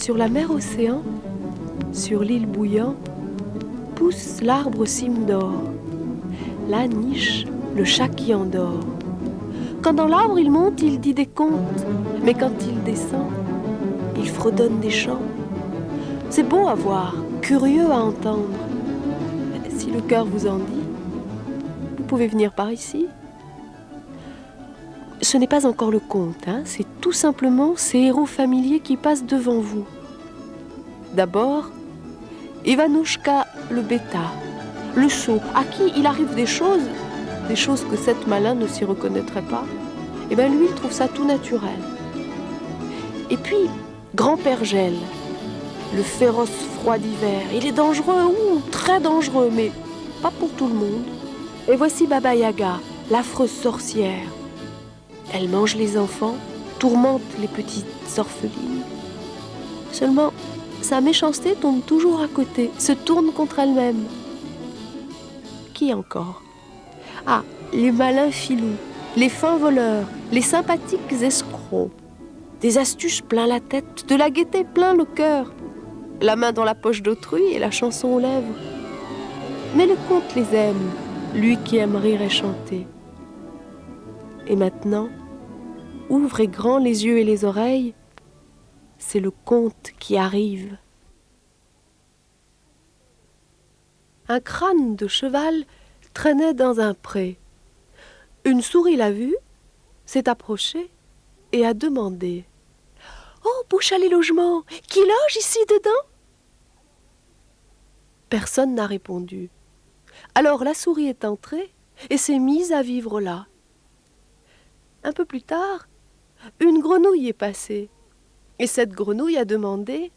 Sur la mer océan, sur l'île bouillant, pousse l'arbre cime d'or, la niche, le chat qui endort. Quand dans l'arbre il monte, il dit des contes, mais quand il descend, il fredonne des chants. C'est beau à voir, curieux à entendre. Si le cœur vous en dit, vous pouvez venir par ici. Ce n'est pas encore le conte, c'est tout simplement ces héros familiers qui passent devant vous. D'abord, Ivanouchka le bêta, le sot, à qui il arrive des choses que cet malin ne s'y reconnaîtrait pas. Et bien lui, il trouve ça tout naturel. Et puis, grand-père Gel, le féroce froid d'hiver, il est dangereux, très dangereux, mais pas pour tout le monde. Et voici Baba Yaga, l'affreuse sorcière. Elle mange les enfants, tourmente les petites orphelines. Seulement, sa méchanceté tombe toujours à côté, se tourne contre elle-même. Qui encore? Ah, les malins filous, les fins voleurs, les sympathiques escrocs. Des astuces plein la tête, de la gaieté plein le cœur. La main dans la poche d'autrui et la chanson aux lèvres. Mais le conte les aime, lui qui aime rire et chanter. Et maintenant, ouvrez grand les yeux et les oreilles, c'est le conte qui arrive. Un crâne de cheval traînait dans un pré. Une souris l'a vu, s'est approchée et a demandé « Oh, beau chalet logement, qui loge ici dedans ?» Personne n'a répondu. Alors la souris est entrée et s'est mise à vivre là. Un peu plus tard, une grenouille est passée. Et cette grenouille a demandé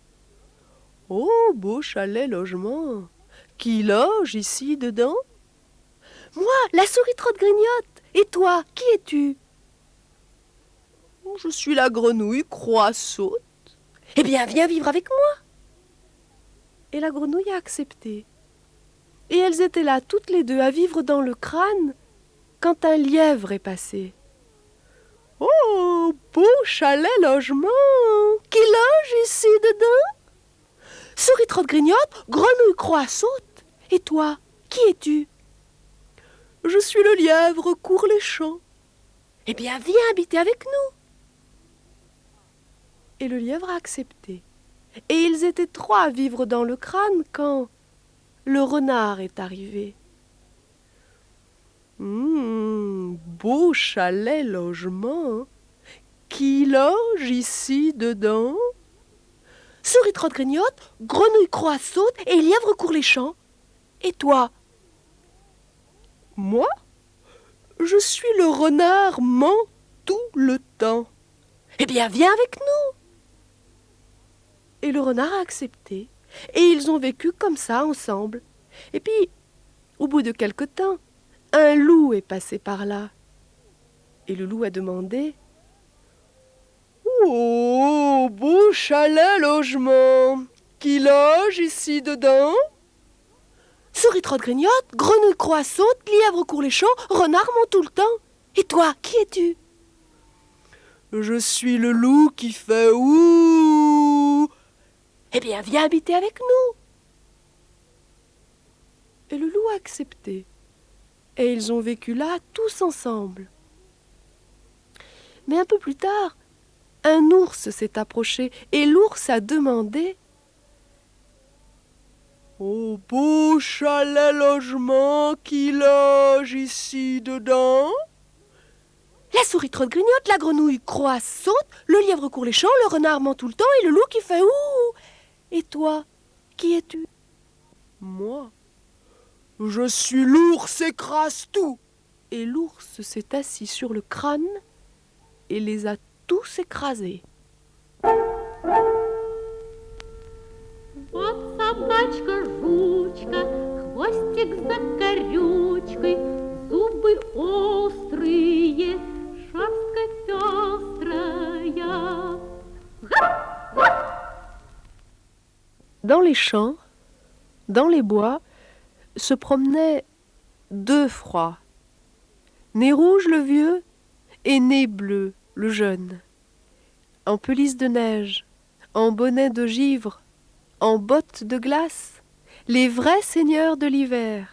« Oh, beau chalet logement, qui loge ici dedans ?»« Moi, la souris trotte-grignotte. Et toi, qui es-tu ?»« Je suis la grenouille croix-saute. »« Eh bien, viens vivre avec moi. » Et la grenouille a accepté. Et elles étaient là toutes les deux à vivre dans le crâne quand un lièvre est passé. « Oh, beau chalet logement, qui loge ici dedans ?»« Souris trotte-grignotte, grenouille croix-saute. Et toi, qui es-tu ?»« Je suis le lièvre court les champs. »« Eh bien, viens habiter avec nous. » Et le lièvre a accepté. Et ils étaient trois à vivre dans le crâne quand le renard est arrivé. Beau chalet logement, qui loge ici dedans ?»« Souris trotte-grignotte, grenouille croix-saute et lièvre court les champs. Et toi ?»« Moi, je suis le renard ment tout le temps. »« Eh bien, viens avec nous. » Et le renard a accepté. Et ils ont vécu comme ça ensemble. Et puis, au bout de quelque temps, un loup est passé par là. Et le loup a demandé « Oh, beau chalet logement, qui loge ici dedans ?»« Souris trotte-grignotte, grenouille croix-saute, lièvre court les champs, renard monte tout le temps. Et toi, qui es-tu ?»« Je suis le loup qui fait ouh. »« Eh bien, viens habiter avec nous. » Et le loup a accepté. Et ils ont vécu là tous ensemble. Mais un peu plus tard, un ours s'est approché et l'ours a demandé « Oh, beau chalet logement, qui loge ici dedans ?» La souris trotte-grignotte, la grenouille croix-saute, le lièvre court les champs, le renard ment tout le temps et le loup qui fait « Ouh !» Et toi, qui es-tu ? Moi, je suis l'ours écrase tout. Et l'ours s'est assis sur le crâne et les a tous écrasés. Вот собачка-жучка, хвостик за корючкой, зубы острые, шерстка пестрая. Dans les champs, dans les bois, se promenaient deux froids. Nez rouge le vieux et nez bleu le jeune. En pelisse de neige, en bonnet de givre, en bottes de glace, les vrais seigneurs de l'hiver.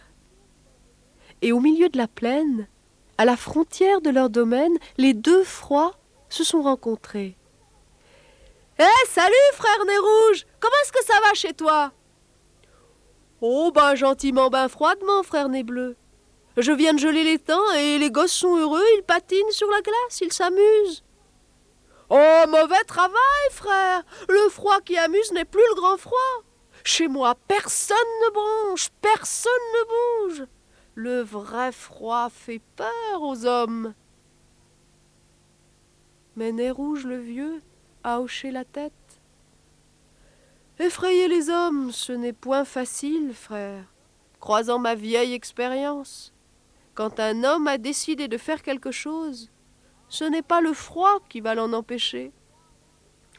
Et au milieu de la plaine, à la frontière de leur domaine, les deux froids se sont rencontrés. « Eh, salut, frère Nez Rouge! Comment est-ce que ça va chez toi ?»« Oh, ben gentiment, ben froidement, frère Nez Bleu. Je viens de geler les temps et les gosses sont heureux, ils patinent sur la glace, ils s'amusent. »« Oh, mauvais travail, frère! Le froid qui amuse n'est plus le grand froid. Chez moi, personne ne bronche, personne ne bouge. Le vrai froid fait peur aux hommes. » Mais Nez Rouge le vieux a hoché la tête. « Effrayer les hommes, ce n'est point facile, frère, croisant ma vieille expérience. Quand un homme a décidé de faire quelque chose, ce n'est pas le froid qui va l'en empêcher. »«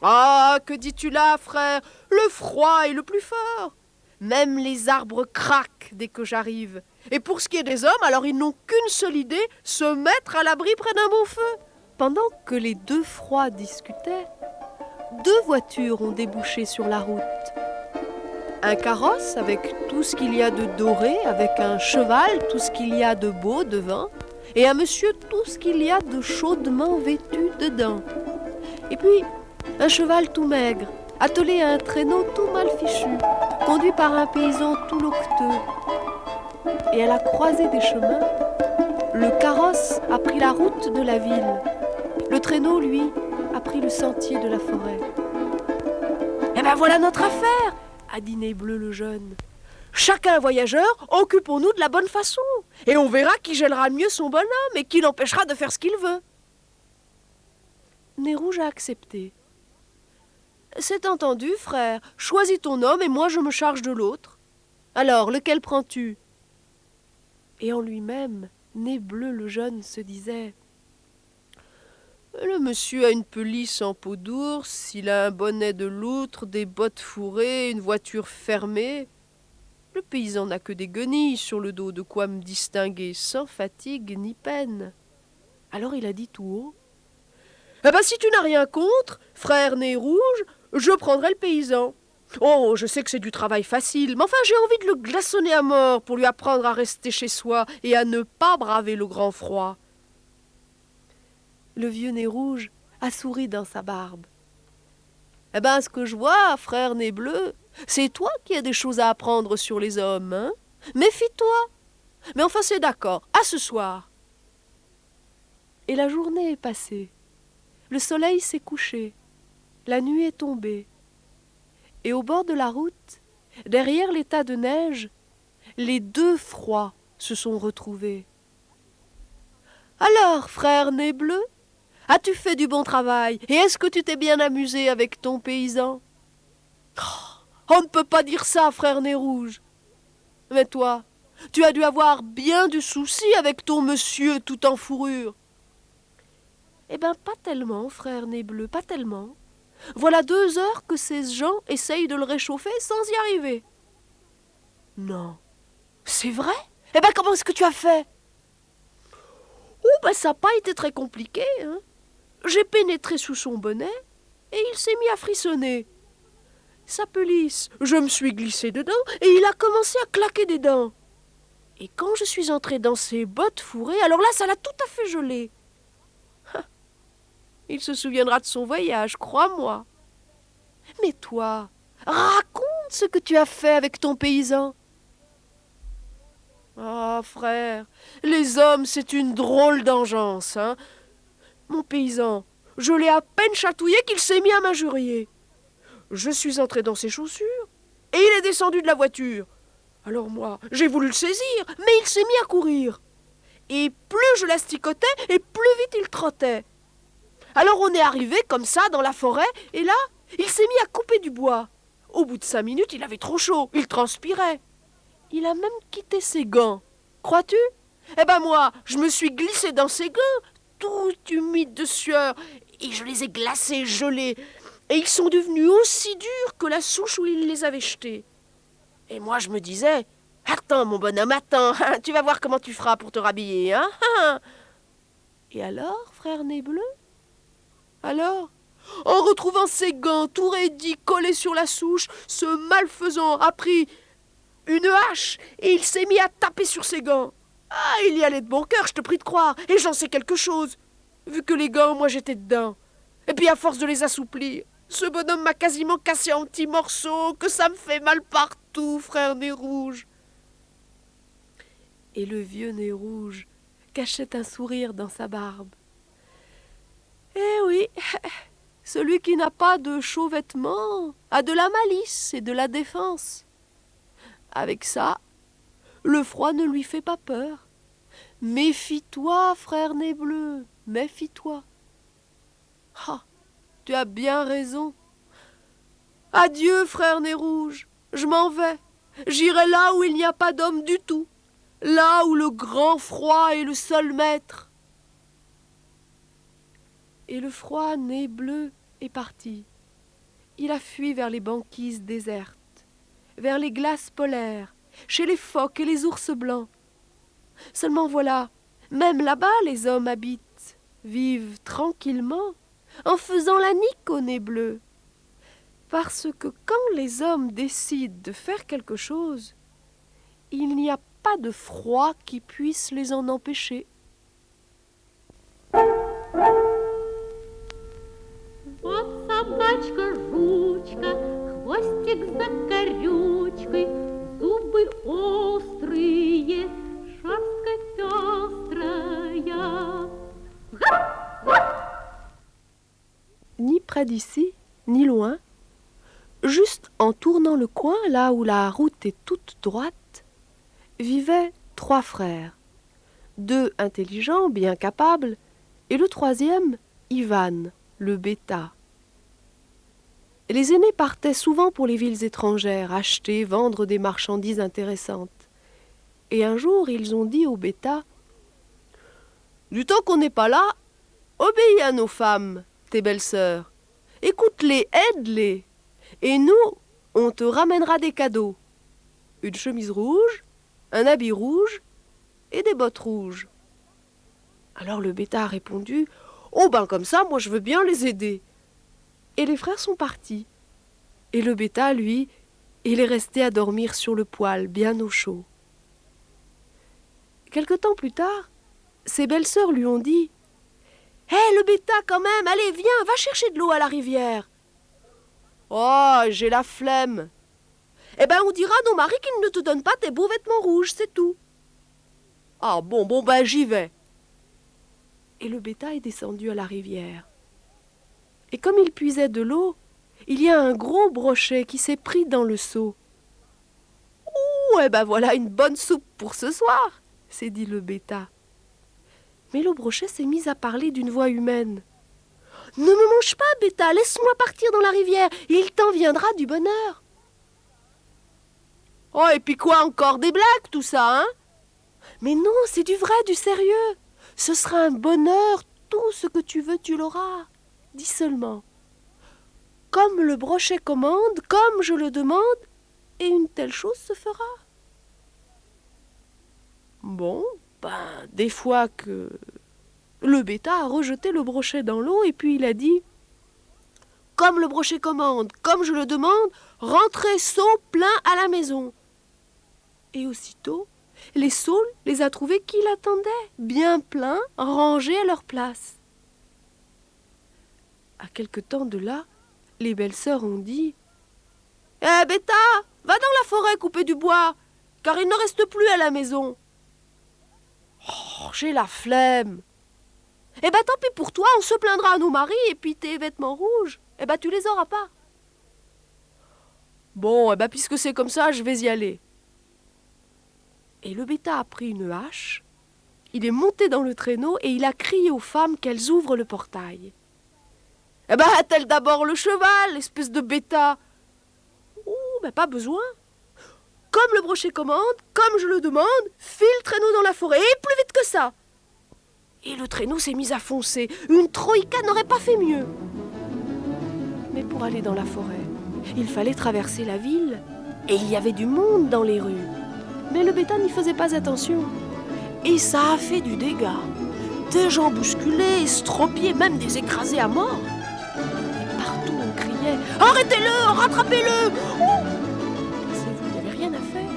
Ah, que dis-tu là, frère? Le froid est le plus fort. Même les arbres craquent dès que j'arrive. Et pour ce qui est des hommes, alors ils n'ont qu'une seule idée, se mettre à l'abri près d'un bon feu. » Pendant que les deux froids discutaient, deux voitures ont débouché sur la route. Un carrosse avec tout ce qu'il y a de doré, avec un cheval, tout ce qu'il y a de beau devant, et un monsieur, tout ce qu'il y a de chaudement vêtu dedans. Et puis, un cheval tout maigre, attelé à un traîneau tout mal fichu, conduit par un paysan tout loqueteux. Et à la croisée des chemins, le carrosse a pris la route de la ville. Le traîneau, lui, a pris le sentier de la forêt. « Eh ben voilà notre affaire !» a dit Nez Bleu le jeune. « Chacun voyageur, occupons-nous de la bonne façon, et on verra qui gèlera mieux son bonhomme et qui l'empêchera de faire ce qu'il veut. » Nez Rouge a accepté. « C'est entendu, frère, choisis ton homme et moi je me charge de l'autre. Alors, lequel prends-tu » Et en lui-même, Nez Bleu le jeune se disait: le monsieur a une pelisse en peau d'ours, il a un bonnet de loutre, des bottes fourrées, une voiture fermée. Le paysan n'a que des guenilles sur le dos, de quoi me distinguer sans fatigue ni peine. Alors il a dit tout haut: eh ben si tu n'as rien contre, frère Nez Rouge, je prendrai le paysan. Oh, je sais que c'est du travail facile, mais enfin j'ai envie de le glaçonner à mort pour lui apprendre à rester chez soi et à ne pas braver le grand froid. Le vieux Nez Rouge a souri dans sa barbe. « Eh ben, ce que je vois, frère Nez Bleu, c'est toi qui as des choses à apprendre sur les hommes, hein? Méfie-toi. Mais enfin, c'est d'accord, à ce soir. » Et la journée est passée. Le soleil s'est couché. La nuit est tombée. Et au bord de la route, derrière les tas de neige, les deux froids se sont retrouvés. « Alors, frère Nez Bleu, as-tu fait du bon travail? Et est-ce que tu t'es bien amusé avec ton paysan? » « On ne peut pas dire ça, frère Nez Rouge. Mais toi, tu as dû avoir bien du souci avec ton monsieur tout en fourrure. » « Eh ben, pas tellement, frère Nez Bleu, pas tellement. Voilà 2 heures que ces gens essayent de le réchauffer sans y arriver. »« Non, c'est vrai? Eh ben, comment est-ce que tu as fait? » ?»« Oh, ben, ça n'a pas été très compliqué, hein. J'ai pénétré sous son bonnet et il s'est mis à frissonner. Sa pelisse, je me suis glissé dedans et il a commencé à claquer des dents. Et quand je suis entrée dans ses bottes fourrées, alors là, ça l'a tout à fait gelé. Il se souviendra de son voyage, crois-moi. Mais toi, raconte ce que tu as fait avec ton paysan. Ah, frère, les hommes, c'est une drôle d'engeance, hein. Mon paysan, je l'ai à peine chatouillé qu'il s'est mis à m'injurier. Je suis entré dans ses chaussures et il est descendu de la voiture. Alors moi, j'ai voulu le saisir, mais il s'est mis à courir. Et plus je l'asticotais, et plus vite il trottait. Alors on est arrivé comme ça dans la forêt, et là, il s'est mis à couper du bois. Au bout de 5 minutes, il avait trop chaud, il transpirait. Il a même quitté ses gants. Crois-tu? Eh ben moi, je me suis glissé dans ses gants, tout humide de sueur, et je les ai glacés, gelés, et ils sont devenus aussi durs que la souche où il les avait jetés. Et moi, je me disais, attends, mon bonhomme, attends, tu vas voir comment tu feras pour te rhabiller, hein? Et alors, frère Nez Bleu? Alors, En retrouvant ses gants tout raidis collés sur la souche, ce malfaisant a pris une hache et il s'est mis à taper sur ses gants. Ah, il y allait de bon cœur, je te prie de croire, et j'en sais quelque chose. Vu que les gants, moi j'étais dedans. Et puis à force de les assouplir, ce bonhomme m'a quasiment cassé en petits morceaux, que ça me fait mal partout, frère Nez Rouge. Et le vieux Nez Rouge cachait un sourire dans sa barbe. Eh oui, celui qui n'a pas de chauds vêtements a de la malice et de la défense. Avec ça, le froid ne lui fait pas peur. Méfie-toi, frère Nez Bleu, méfie-toi. Ah, tu as bien raison. Adieu, frère Nez Rouge, je m'en vais. J'irai là où il n'y a pas d'homme du tout, là où le grand froid est le seul maître. Et le froid Nez Bleu est parti. Il a fui vers les banquises désertes, vers les glaces polaires, chez les phoques et les ours blancs. Seulement voilà, même là-bas les hommes habitent, vivent tranquillement, en faisant la nique au Nez Bleu. Parce que quand les hommes décident de faire quelque chose, il n'y a pas de froid qui puisse les en empêcher. Вот собачка-жучка, хвостик за корючкой, зубы острые, шерстка пестрая. Ni près d'ici, ni loin, juste en tournant le coin, là où la route est toute droite, vivaient 3 frères, 2 intelligents, bien capables, et le 3e, Ivan, le bêta. Les aînés partaient souvent pour les villes étrangères, acheter, vendre des marchandises intéressantes. Et un jour, ils ont dit au bêta: « Du temps qu'on n'est pas là, obéis à nos femmes, tes belles sœurs. Écoute-les, aide-les. Et nous, on te ramènera des cadeaux. Une chemise rouge, un habit rouge et des bottes rouges. » Alors le bêta a répondu: « Oh ben comme ça, moi je veux bien les aider. » Et les frères sont partis. Et le bêta, lui, il est resté à dormir sur le poêle, bien au chaud. Quelque temps plus tard, ses belles-sœurs lui ont dit: « Hé, le bêta quand même, allez, viens, va chercher de l'eau à la rivière. »« Oh, j'ai la flemme. »« Eh ben, on dira à nos maris qu'ils ne te donnent pas tes beaux vêtements rouges, c'est tout. »« Ah bon, ben j'y vais. » Et le bêta est descendu à la rivière. Et comme il puisait de l'eau, il y a un gros brochet qui s'est pris dans le seau. « Ouh, eh ben voilà une bonne soupe pour ce soir, » s'est dit le bêta. Mais le brochet s'est mis à parler d'une voix humaine. « Ne me mange pas, bêta, laisse-moi partir dans la rivière, il t'en viendra du bonheur. »« Oh, et puis quoi encore, des blagues, tout ça, hein ?»« Mais non, c'est du vrai, du sérieux. Ce sera un bonheur, tout ce que tu veux, tu l'auras. Dis seulement: comme le brochet commande, comme je le demande, et une telle chose se fera. » Bon, ben, des fois que le bêta a rejeté le brochet dans l'eau et puis il a dit: « Comme le brochet commande, comme je le demande, rentrez seau plein à la maison. » Et aussitôt, les seaux les a trouvés qui l'attendaient, bien pleins, rangés à leur place. À quelque temps de là, les belles-sœurs ont dit: « Eh, bêta, va dans la forêt couper du bois, car il ne reste plus à la maison. »« Oh, j'ai la flemme. »« Eh ben, tant pis pour toi, on se plaindra à nos maris, et puis tes vêtements rouges, eh ben, tu les auras pas. »« Bon, eh ben, puisque c'est comme ça, je vais y aller. » Et le bêta a pris une hache, il est monté dans le traîneau et il a crié aux femmes qu'elles ouvrent le portail. « Eh ben, attelle d'abord le cheval, espèce de bêta. »« Ouh, ben pas besoin. Comme le brochet commande, comme je le demande, file le traîneau dans la forêt, et plus vite que ça. » Et le traîneau s'est mis à foncer. Une troïka n'aurait pas fait mieux. Mais pour aller dans la forêt, il fallait traverser la ville, et il y avait du monde dans les rues. Mais le bêta n'y faisait pas attention. Et ça a fait du dégât. Des gens bousculés, estropiés, même des écrasés à mort. criait « Arrêtez-le, rattrapez-le !» Pensez-vous, il n'y avait rien à faire.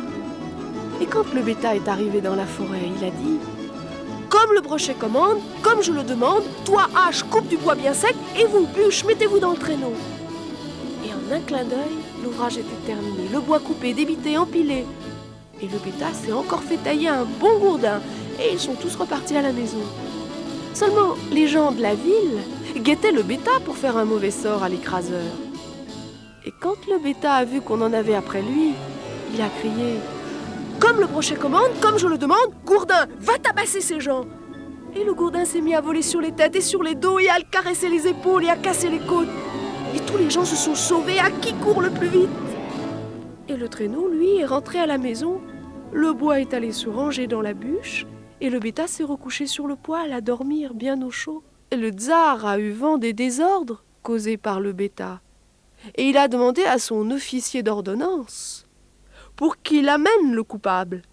Et quand le bêta est arrivé dans la forêt, il a dit « Comme le brochet commande, comme je le demande, toi, hache, coupe du bois bien sec, et vous, bûche, mettez-vous dans le traîneau. » Et en un clin d'œil, l'ouvrage était terminé, le bois coupé, débité, empilé. Et le bêta s'est encore fait tailler un bon gourdin, et ils sont tous repartis à la maison. Seulement, les gens de la ville guettaient le bêta pour faire un mauvais sort à l'écraseur. Et quand le bêta a vu qu'on en avait après lui, il a crié « Comme le brochet commande, comme je le demande, gourdin, va tabasser ces gens !» Et le gourdin s'est mis à voler sur les têtes et sur les dos et à le caresser les épaules et à casser les côtes. Et tous les gens se sont sauvés à qui court le plus vite. Et le traîneau, lui, est rentré à la maison. Le bois est allé se ranger dans la bûche et le bêta s'est recouché sur le poêle à dormir bien au chaud. Et le tsar a eu vent des désordres causés par le bêta. Et il a demandé à son officier d'ordonnance pour qu'il amène le coupable.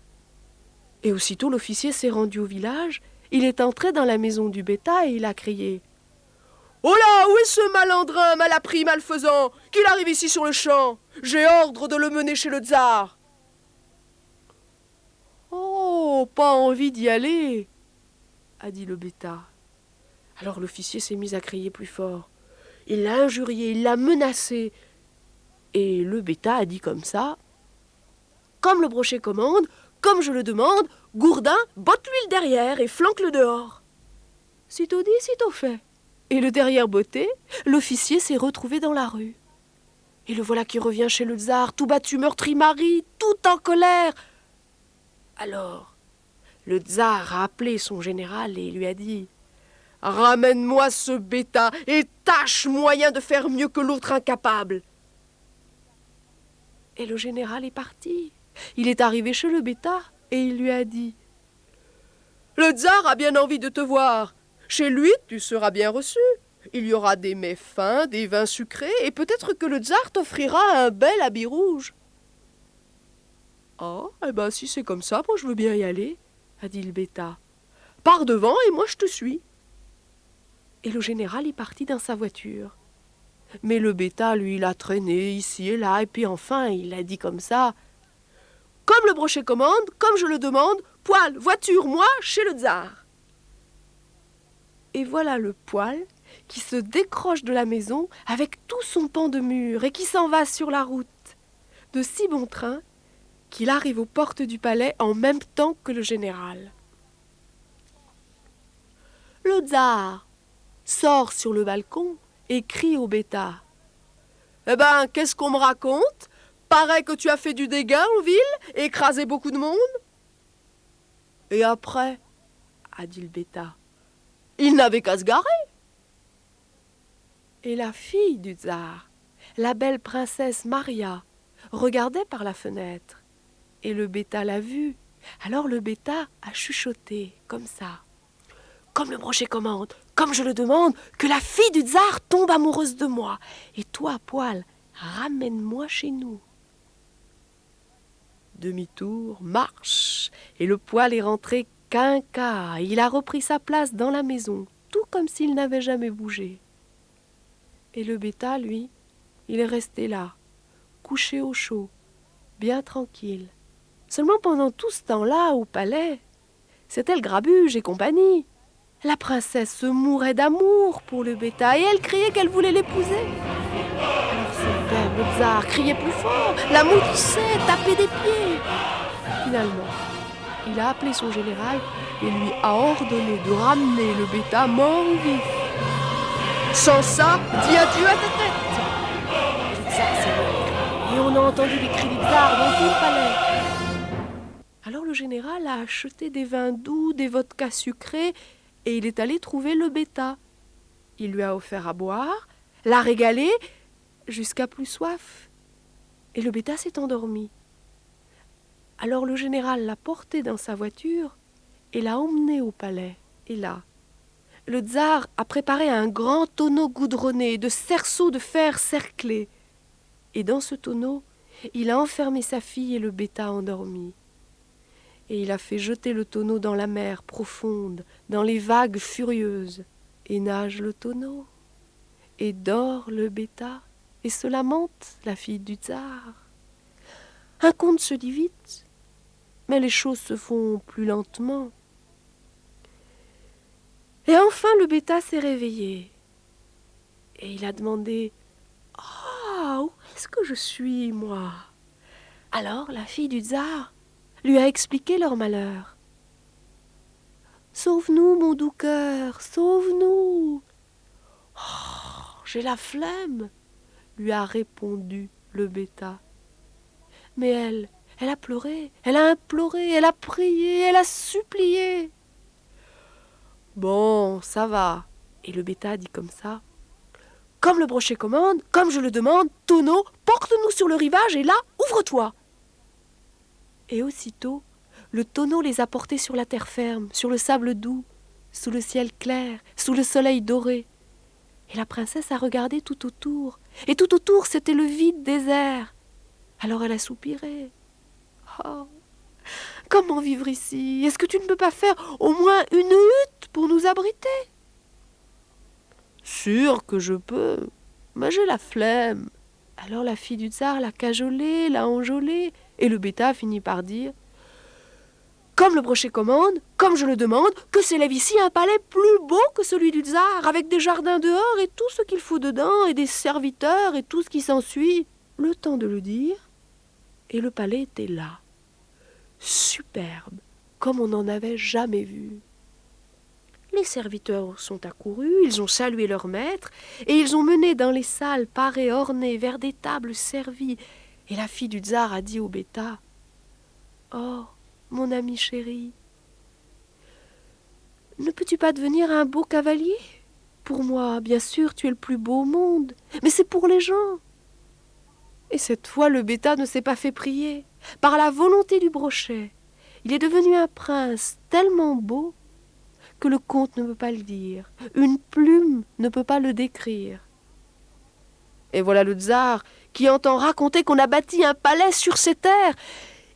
Et aussitôt l'officier s'est rendu au village, il est entré dans la maison du bêta et il a crié « Oh là, où est ce malandrin, malappris, malfaisant, qu'il arrive ici sur le champ? J'ai ordre de le mener chez le tsar. » « Oh, pas envie d'y aller, » a dit le bêta. Alors l'officier s'est mis à crier plus fort. Il l'a injurié, il l'a menacé. Et le bêta a dit comme ça « Comme le brochet commande, comme je le demande, gourdin, botte-lui le derrière et flanque-le dehors. » Sitôt dit, sitôt fait. Et le derrière botté, l'officier s'est retrouvé dans la rue. Et le voilà qui revient chez le tsar, tout battu, meurtri, mari, tout en colère. Alors, le tsar a appelé son général et lui a dit « Ramène-moi ce bêta et tâche moyen de faire mieux que l'autre incapable. » Et le général est parti. Il est arrivé chez le bêta et il lui a dit « Le tsar a bien envie de te voir. Chez lui, tu seras bien reçu. Il y aura des mets fins, des vins sucrés, et peut-être que le tsar t'offrira un bel habit rouge. » « Oh, eh ben si c'est comme ça, moi je veux bien y aller, » a dit le bêta. « Pars devant et moi je te suis. » Et le général est parti dans sa voiture. Mais le bêta, lui, il a traîné ici et là, et puis enfin, il a dit comme ça « Comme le brochet commande, comme je le demande, poêle, voiture, moi, chez le tsar. » Et voilà le poêle qui se décroche de la maison avec tout son pan de mur et qui s'en va sur la route, de si bon train qu'il arrive aux portes du palais en même temps que le général. Le tsar sort sur le balcon et crie au bêta « Eh ben, qu'est-ce qu'on me raconte? Paraît que tu as fait du dégât en ville et écrasé beaucoup de monde. » « Et après, » a dit le bêta, « il n'avait qu'à se garer. » Et la fille du tsar, la belle princesse Maria, regardait par la fenêtre. Et le bêta l'a vue. Alors le bêta a chuchoté, comme ça. « Comme le brochet commande, comme je le demande, que la fille du tsar tombe amoureuse de moi. Et toi, poêle, ramène-moi chez nous. » Demi-tour, marche, et le poêle est rentré quinca. Il a repris sa place dans la maison, tout comme s'il n'avait jamais bougé. Et le bêta, lui, il est resté là, couché au chaud, bien tranquille. Seulement pendant tout ce temps-là, au palais, c'était le grabuge et compagnie. La princesse se mourait d'amour pour le bêta et elle criait qu'elle voulait l'épouser. Alors ce bête, le tsar, criait plus fort, la maudissait, tapait des pieds. Finalement, il a appelé son général et lui a ordonné de ramener le bêta mort ou vif. Sans ça, dis adieu à ta tête. Le tsar s'est levé et on a entendu les cris du tsar dans tout le palais. Alors le général a acheté des vins doux, des vodkas sucrés, et il est allé trouver le bêta. Il lui a offert à boire, l'a régalé, jusqu'à plus soif. Et le bêta s'est endormi. Alors le général l'a porté dans sa voiture et l'a emmené au palais. Et là, le tsar a préparé un grand tonneau goudronné de cerceaux de fer cerclés. Et dans ce tonneau, il a enfermé sa fille et le bêta endormis. Et il a fait jeter le tonneau dans la mer profonde, dans les vagues furieuses. Et nage le tonneau, et dort le bêta. et se lamente, la fille du tsar. Un conte se dit vite, mais les choses se font plus lentement. Et enfin le bêta s'est réveillé. Et il a demandé « Ah, où est-ce que je suis, moi ?» Alors la fille du tsar lui a expliqué leur malheur. « Sauve-nous, mon doux cœur, sauve-nous !»« Oh, j'ai la flemme !» lui a répondu le bêta. Mais elle a pleuré, elle a imploré, elle a prié, elle a supplié. « Bon, ça va. » Et le bêta dit comme ça. « Comme le brochet commande, comme je le demande, tonneau, porte-nous sur le rivage et là, ouvre-toi !» Et aussitôt, le tonneau les a portés sur la terre ferme, sur le sable doux, sous le ciel clair, sous le soleil doré. Et la princesse a regardé tout autour, et tout autour c'était le vide désert. Alors elle a soupiré. « Oh, comment vivre ici? Est-ce que tu ne peux pas faire au moins une hutte pour nous abriter ?»« Sûr que je peux, mais j'ai la flemme. » Alors la fille du tsar l'a cajolée, l'a enjôlée, et le bêta finit par dire « Comme le brochet commande, comme je le demande, que s'élève ici un palais plus beau que celui du tsar, avec des jardins dehors et tout ce qu'il faut dedans, et des serviteurs et tout ce qui s'ensuit. » Le temps de le dire, et le palais était là, superbe, comme on n'en avait jamais vu. Les serviteurs sont accourus, ils ont salué leur maître, et ils ont mené dans les salles parées ornées vers des tables servies. Et la fille du tsar a dit au bêta « Oh, mon ami chéri, ne peux-tu pas devenir un beau cavalier? Pour moi, bien sûr, tu es le plus beau au monde, mais c'est pour les gens. » Et cette fois, le bêta ne s'est pas fait prier. Par la volonté du brochet, il est devenu un prince tellement beau que le conte ne peut pas le dire, une plume ne peut pas le décrire. Et voilà le tsar qui entend raconter qu'on a bâti un palais sur ces terres.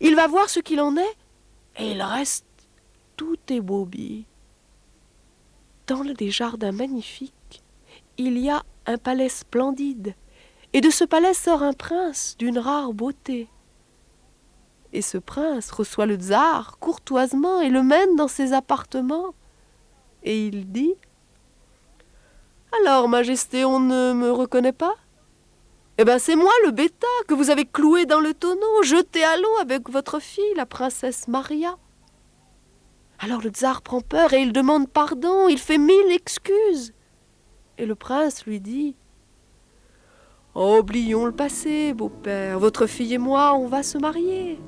Il va voir ce qu'il en est, et il reste tout ébaubi. Dans des jardins magnifiques, il y a un palais splendide, et de ce palais sort un prince d'une rare beauté. Et ce prince reçoit le tsar courtoisement et le mène dans ses appartements. Et il dit « Alors, Majesté, on ne me reconnaît pas? Eh bien, c'est moi, le bêta, que vous avez cloué dans le tonneau, jeté à l'eau avec votre fille, la princesse Maria. » Alors le tsar prend peur et il demande pardon, il fait 1000 excuses. Et le prince lui dit « Oh, oublions le passé, beau-père, votre fille et moi, on va se marier. »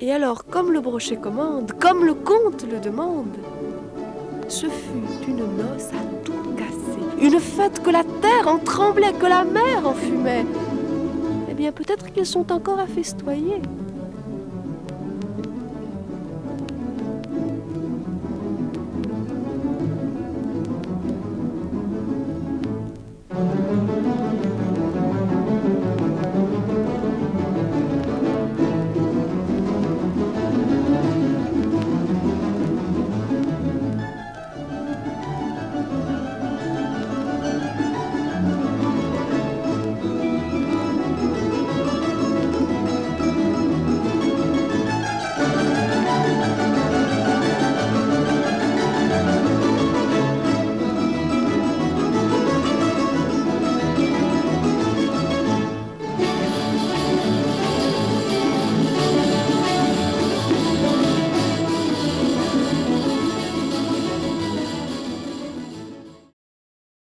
Et alors, comme le brochet commande, comme le conte le demande, ce fut une noce à tout casser, une fête que la terre en tremblait, que la mer en fumait. Eh bien, peut-être qu'ils sont encore à festoyer.